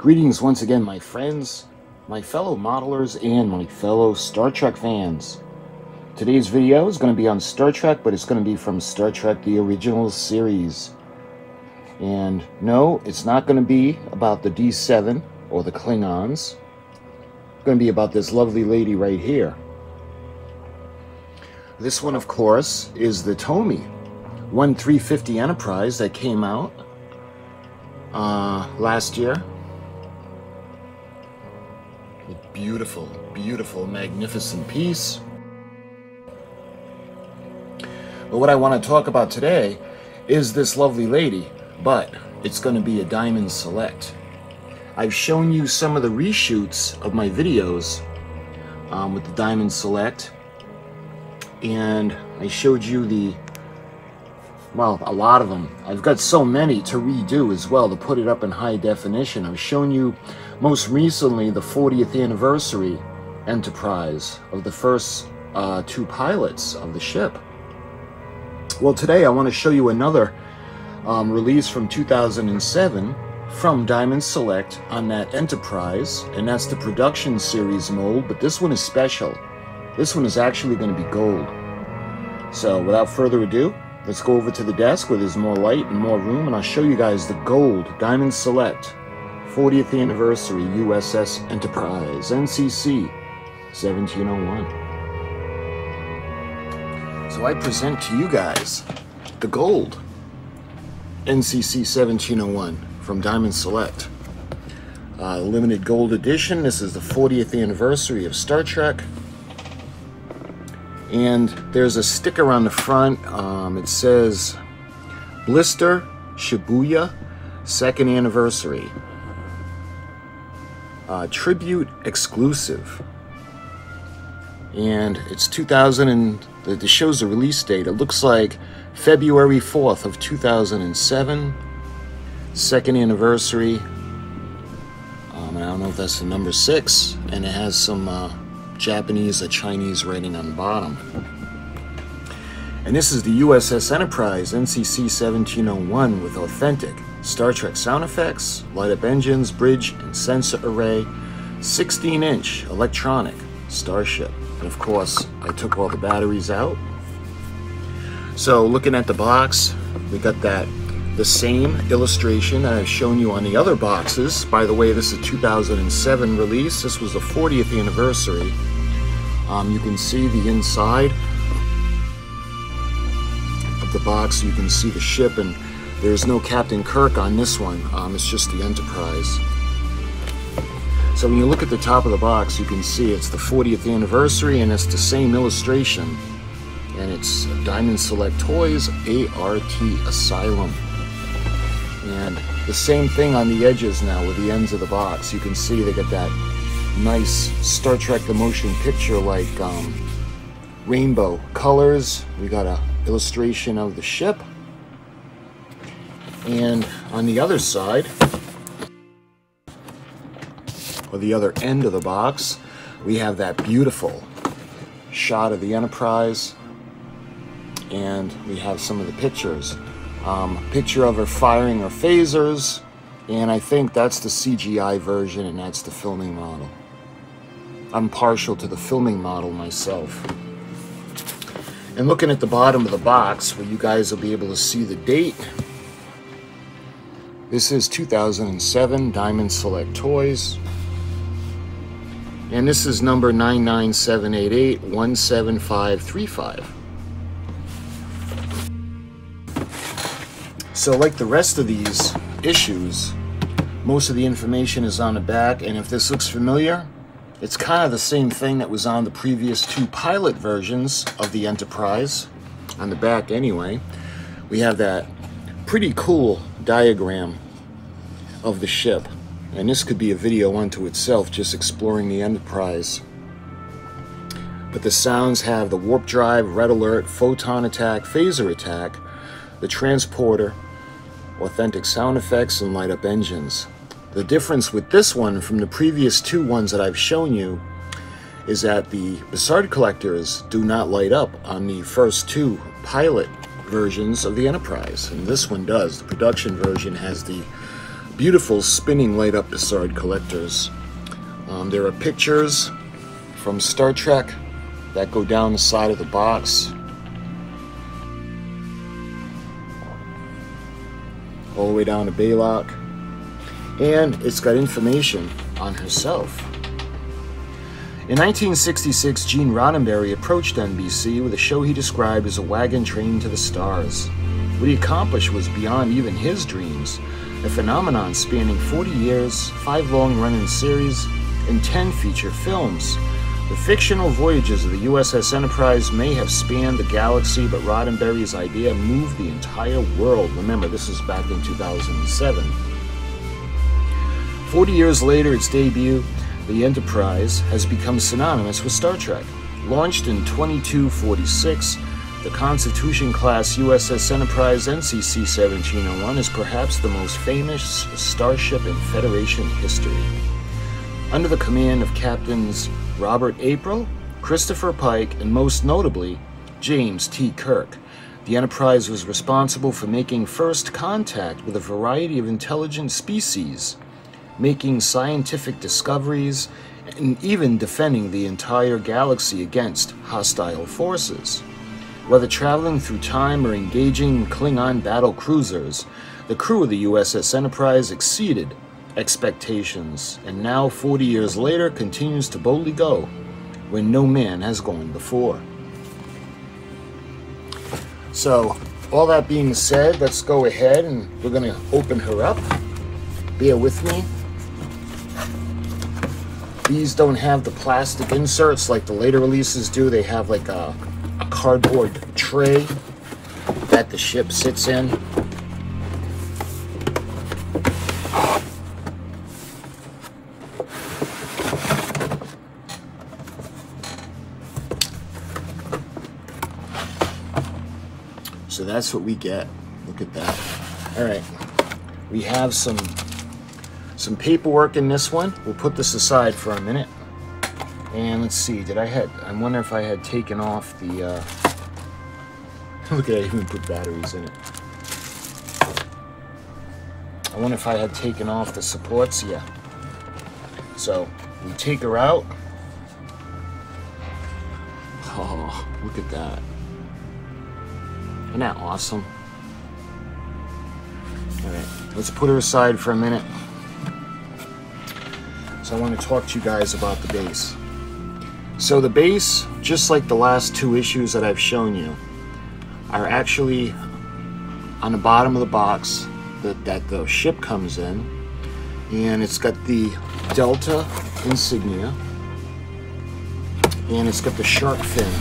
Greetings once again, my friends, my fellow modelers, and my fellow Star Trek fans. Today's video is going to be on Star Trek, but it's going to be from Star Trek the Original Series. And no, it's not going to be about the D7 or the Klingons. It's going to be about this lovely lady right here. This one, of course, is the Tomy 1350 Enterprise that came out last year. A beautiful, beautiful, magnificent piece. But what I want to talk about today is this lovely lady, but it's going to be a Diamond Select. I've shown you some of the reshoots of my videos with the Diamond Select, and I showed you well, a lot of them. I've got so many to redo as well to put it up in high definition. I've shown you most recently the 40th anniversary Enterprise of the first two pilots of the ship. Well, today I want to show you another release from 2007 from Diamond Select on that Enterprise, and that's the production series mold, but this one is special. This one is actually going to be gold. So without further ado, let's go over to the desk where there's more light and more room, and I'll show you guys the gold Diamond Select 40th anniversary USS Enterprise NCC 1701. So I present to you guys the gold NCC 1701 from Diamond Select. Limited gold edition. This is the 40th anniversary of Star Trek. And there's a sticker on the front. It says Blister Shibuya 2nd anniversary. Tribute exclusive. And it's 2000 and it shows the release date. It looks like February 4th of 2007. 2nd anniversary. And I don't know if that's the number 6. And it has some Japanese or Chinese writing on the bottom. And this is the USS Enterprise NCC 1701 with authentic Star Trek sound effects, light up engines, bridge and sensor array, 16-inch electronic starship. And of course, I took all the batteries out. So looking at the box, we got the same illustration that I've shown you on the other boxes. By the way, this is a 2007 release. This was the 40th anniversary. You can see the inside of the box. You can see the ship, and there's no Captain Kirk on this one. It's just the Enterprise. So when you look at the top of the box, you can see it's the 40th anniversary, and it's the same illustration. And it's Diamond Select Toys, ART Asylum. And the same thing on the edges now with the ends of the box. You can see they got that nice Star Trek the Motion Picture like rainbow colors. We got an illustration of the ship. And on the other side, or the other end of the box, we have that beautiful shot of the Enterprise. And we have some of the pictures. Picture of her firing her phasers, and I think that's the CGI version and that's the filming model. I'm partial to the filming model myself. And looking at the bottom of the box, where you guys will be able to see the date, this is 2007 Diamond Select Toys, and this is number 99788-17535. So like the rest of these issues, most of the information is on the back, and if this looks familiar, it's kind of the same thing that was on the previous two pilot versions of the Enterprise, on the back anyway. We have that pretty cool diagram of the ship, and this could be a video unto itself, just exploring the Enterprise. But the sounds have the warp drive, red alert, photon attack, phaser attack, the transporter, authentic sound effects, and light up engines. The difference with this one from the previous two ones that I've shown you is that the bussard collectors do not light up on the first two pilot versions of the Enterprise, and this one does. The production version has the beautiful spinning light up bussard collectors. There are pictures from Star Trek that go down the side of the box, all the way down to Baylock, and it's got information on herself. In 1966, Gene Roddenberry approached NBC with a show he described as a wagon train to the stars. What he accomplished was beyond even his dreams, a phenomenon spanning 40 years, 5 long-running series, and 10 feature films. The fictional voyages of the USS Enterprise may have spanned the galaxy, but Roddenberry's idea moved the entire world. Remember, this was back in 2007. 40 years later, its debut, the Enterprise, has become synonymous with Star Trek. Launched in 2246, the Constitution-class USS Enterprise NCC 1701 is perhaps the most famous starship in Federation history. Under the command of Captains Robert April, Christopher Pike, and most notably, James T. Kirk, the Enterprise was responsible for making first contact with a variety of intelligent species, making scientific discoveries, and even defending the entire galaxy against hostile forces. Whether traveling through time or engaging Klingon battle cruisers, the crew of the USS Enterprise exceeded expectations, and now 40 years later continues to boldly go where no man has gone before. So, all that being said, let's go ahead and we're going to open her up. Bear with me. These don't have the plastic inserts like the later releases do. They have like a cardboard tray that the ship sits in. So that's what we get. Look at that. All right, we have some paperwork in this one. We'll put this aside for a minute. And let's see, I wonder if I had taken off the, look at it, I even put batteries in it. I wonder if I had taken off the supports, yeah. So, we take her out. Oh, look at that. Isn't that awesome? All right, let's put her aside for a minute. So I want to talk to you guys about the base. So the base, just like the last 2 issues that I've shown you, are actually on the bottom of the box that the ship comes in, and it's got the Delta insignia, and it's got the shark fin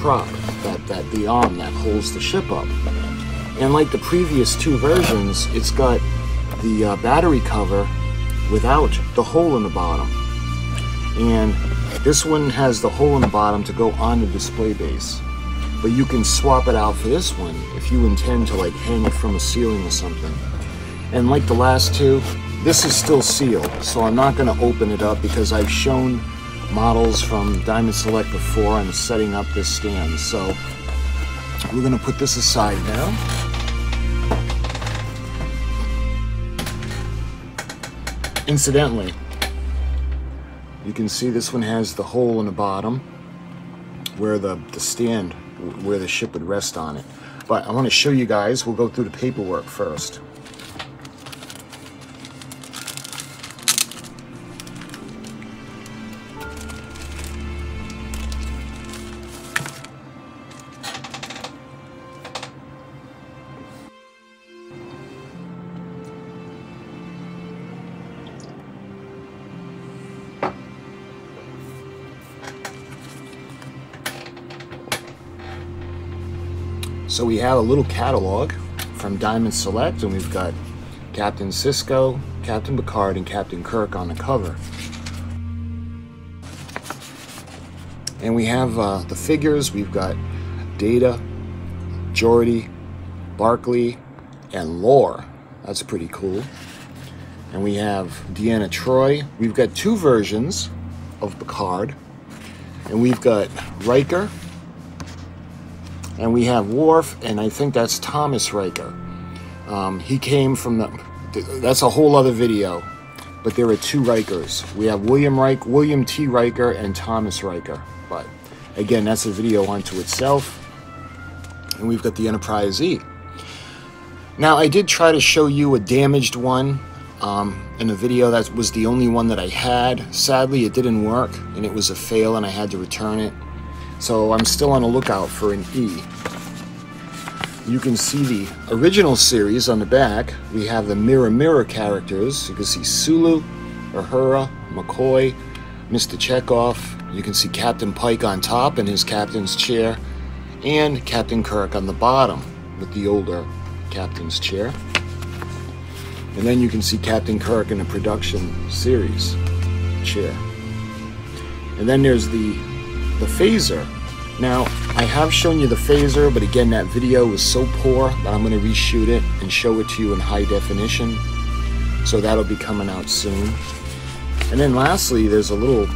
prop, that the arm that holds the ship up. And like the previous 2 versions, it's got the battery cover without the hole in the bottom. And this one has the hole in the bottom to go on the display base. But you can swap it out for this one if you intend to like hang it from a ceiling or something. And like the last 2, this is still sealed, so I'm not going to open it up because I've shown models from Diamond Select before on setting up this stand. So we're going to put this aside now. Incidentally, you can see this one has the hole in the bottom where the stand, where the ship would rest on it. But I want to show you guys, we'll go through the paperwork first. So we have a little catalog from Diamond Select, and we've got Captain Sisko, Captain Picard, and Captain Kirk on the cover. And we have the figures. We've got Data, Geordi, Barclay, and Lore. That's pretty cool. And we have Deanna Troi. We've got 2 versions of Picard. And we've got Riker. And we have Worf, and I think that's Thomas Riker. He came from that's a whole other video, but there are two Rikers. We have William T. Riker and Thomas Riker, but again, that's a video unto itself. And we've got the Enterprise E. Now, I did try to show you a damaged one in a video. That was the only one that I had. Sadly, it didn't work, and it was a fail, and I had to return it. So I'm still on the lookout for an E. You can see the original series on the back. We have the Mirror characters. You can see Sulu, Uhura, McCoy, Mr. Chekhov. You can see Captain Pike on top in his captain's chair, and Captain Kirk on the bottom with the older captain's chair. And then you can see Captain Kirk in a production series chair. And then there's the phaser. Now, I have shown you the phaser, but again, that video was so poor that I'm going to reshoot it and show it to you in high definition. So that'll be coming out soon. And then lastly, there's a little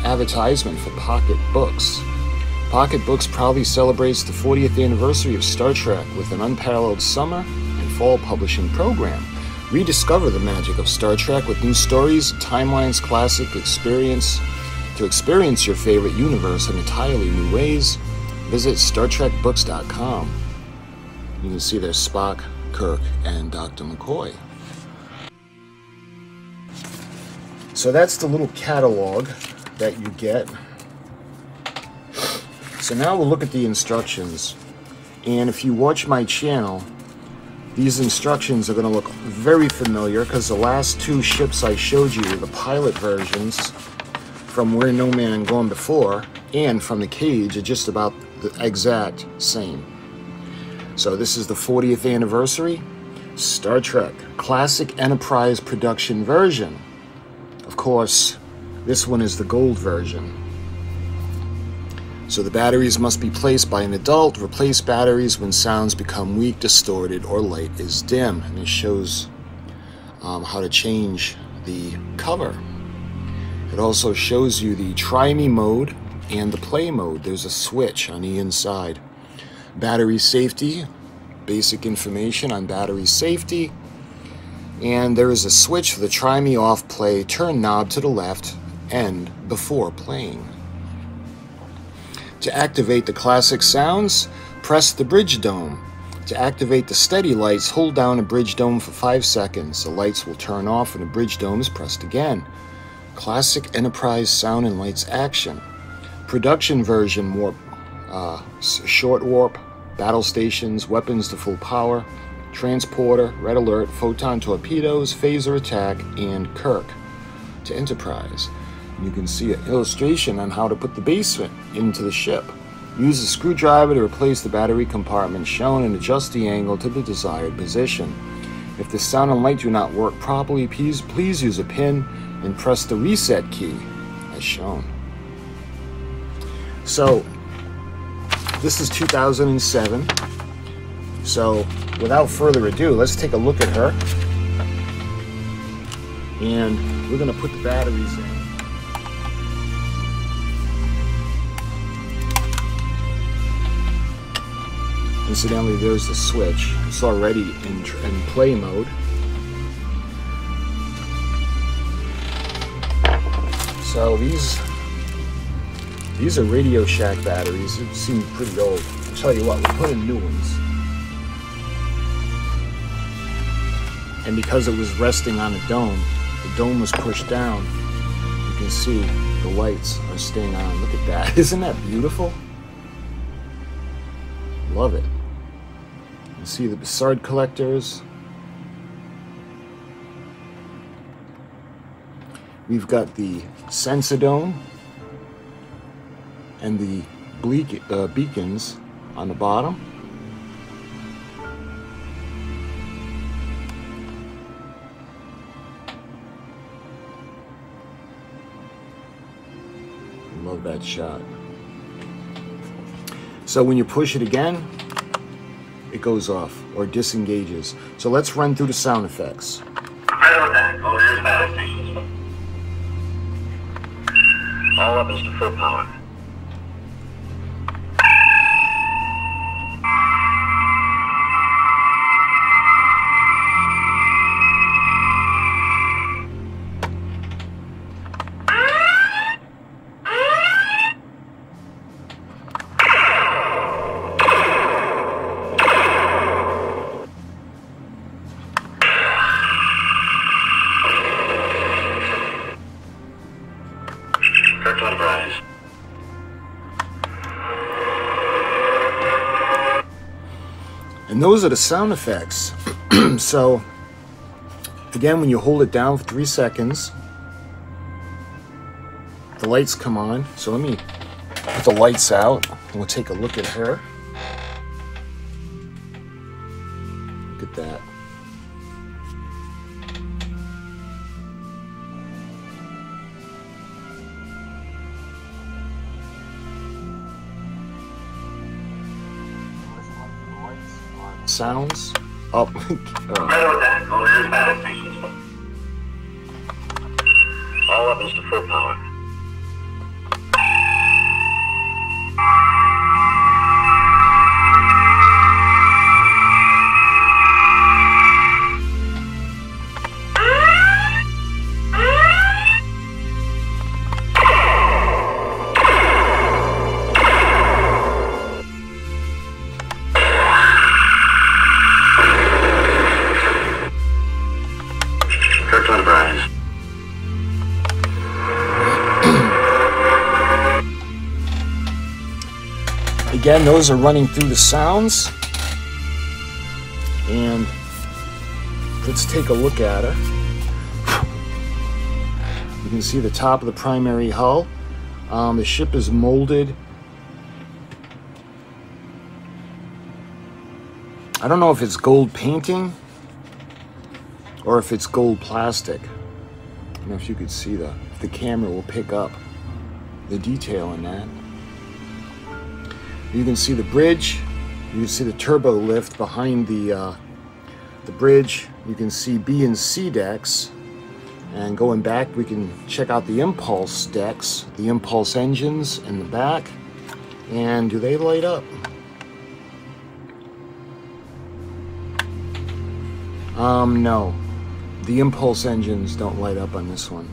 advertisement for Pocket Books. Pocket Books proudly celebrates the 40th anniversary of Star Trek with an unparalleled summer and fall publishing program. Rediscover the magic of Star Trek with new stories, timelines, classic experience. To experience your favorite universe in entirely new ways, visit StarTrekBooks.com. You can see there's Spock, Kirk, and Dr. McCoy. So that's the little catalog that you get. So now we'll look at the instructions. And if you watch my channel, these instructions are going to look very familiar because the last two ships I showed you, the pilot versions, from Where No Man Gone Before and from the Cage, are just about the exact same. So this is the 40th anniversary Star Trek Classic Enterprise production version. Of course, this one is the gold version. So the batteries must be placed by an adult. Replace batteries when sounds become weak, distorted, or light is dim. And it shows how to change the cover. It also shows you the Try Me mode and the Play mode. There's a switch on the inside. Battery safety, basic information on battery safety. And there is a switch for the Try Me off play, turn knob to the left, end before playing. To activate the classic sounds, press the bridge dome. To activate the steady lights, hold down the bridge dome for 5 seconds. The lights will turn off when the bridge dome is pressed again. Classic Enterprise sound and lights action. Production version warp, short warp, battle stations, weapons to full power, transporter, red alert, photon torpedoes, phaser attack, and Kirk to Enterprise. You can see an illustration on how to put the basement into the ship. Use a screwdriver to replace the battery compartment shown and adjust the angle to the desired position. If the sound and light do not work properly, please use a pin and press the reset key as shown. So this is 2007. So without further ado, let's take a look at her. And we're going to put the batteries in. Incidentally, there's the switch. It's already in play mode. So these are Radio Shack batteries. It seems pretty old. I'll tell you what, we'll put in new ones. And because it was resting on a dome, the dome was pushed down. You can see the lights are staying on. Look at that. Isn't that beautiful? Love it. You see the bussard collectors. We've got the Sensidome and the beacons on the bottom. Love that shot. So when you push it again, it goes off or disengages. So let's run through the sound effects. All weapons to full power. Clear to enterprise. And those are the sound effects. So, again, when you hold it down for 3 seconds, the lights come on. So let me put the lights out and we'll take a look at her. Look at that. Sounds up. All weapons to full power. Again, those are running through the sounds. And let's take a look at her. You can see the top of the primary hull. The ship is molded. I don't know if it's gold painting or if it's gold plastic. I don't know if you could see if the camera will pick up the detail in that. You can see the bridge. You can see the turbo lift behind the bridge. You can see B and C decks. And going back, we can check out the impulse decks, the impulse engines in the back. And do they light up? No. The impulse engines don't light up on this one.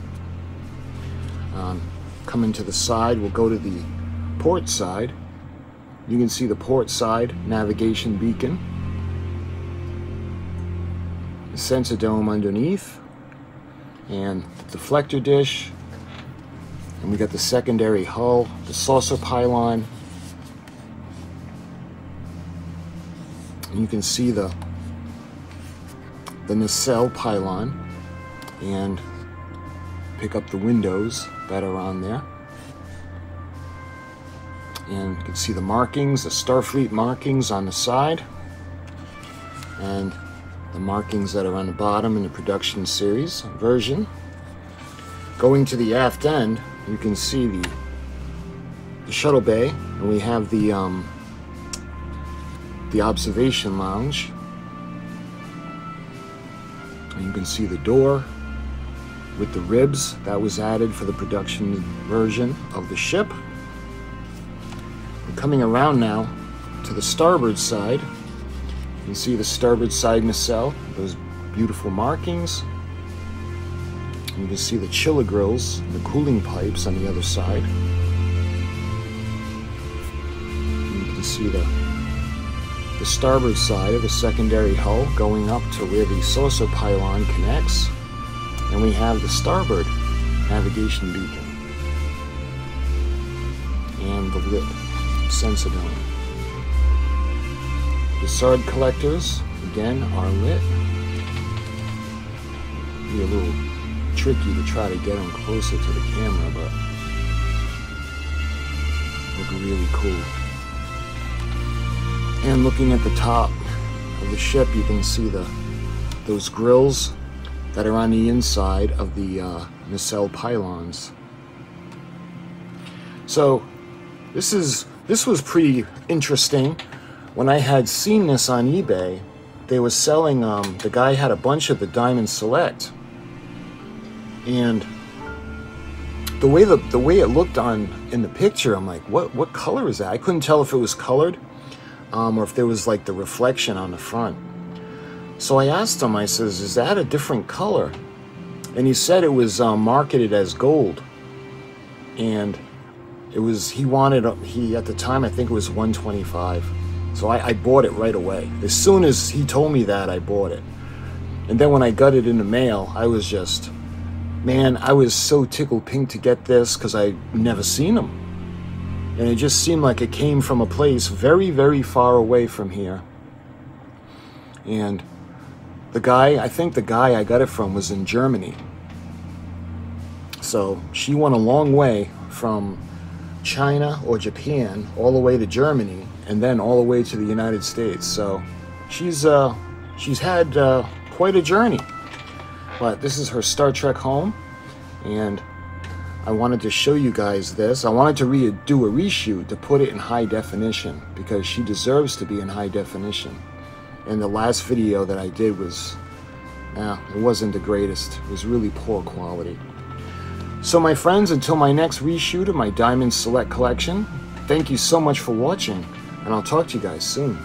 Coming to the side, we'll go to the port side. You can see the port side navigation beacon, the sensor dome underneath, and the deflector dish. And we got the secondary hull, the saucer pylon. And you can see the nacelle pylon, and pick up the windows that are on there. And you can see the markings, the Starfleet markings on the side, and the markings that are on the bottom in the production series version. Going to the aft end, you can see the shuttle bay, and we have the observation lounge. And you can see the door with the ribs that was added for the production version of the ship. Coming around now to the starboard side, you can see the starboard side nacelle, those beautiful markings. And you can see the chiller grills and the cooling pipes on the other side. And you can see the starboard side of the secondary hull going up to where the saucer pylon connects. And we have the starboard navigation beacon and the lit sensor dome. The bussard collectors, again, are lit. Be a little tricky to try to get them closer to the camera, but look really cool. And looking at the top of the ship, you can see those grills that are on the inside of the nacelle pylons. So this was pretty interesting. When I had seen this on eBay, they were selling, the guy had a bunch of the Diamond Select. And the way it looked in the picture, I'm like, what color is that? I couldn't tell if it was colored or if there was like the reflection on the front. So I asked him, I says, is that a different color? And he said it was marketed as gold. And it was, at the time, I think it was $125. So I bought it right away. As soon as he told me that, I bought it. And then when I got it in the mail, I was just Man, I was so tickled pink to get this because I'd never seen them. And it just seemed like it came from a place very, very far away from here. And the guy, I think the guy I got it from was in Germany. So she went a long way from China or Japan all the way to Germany and then all the way to the United States. So she's had quite a journey. But this is her Star Trek home, and I wanted to show you guys this. I wanted to do a reshoot to put it in high definition because she deserves to be in high definition. And the last video that I did was, it wasn't the greatest. It was really poor quality. So my friends, until my next reshoot of my Diamond Select collection, thank you so much for watching, and I'll talk to you guys soon.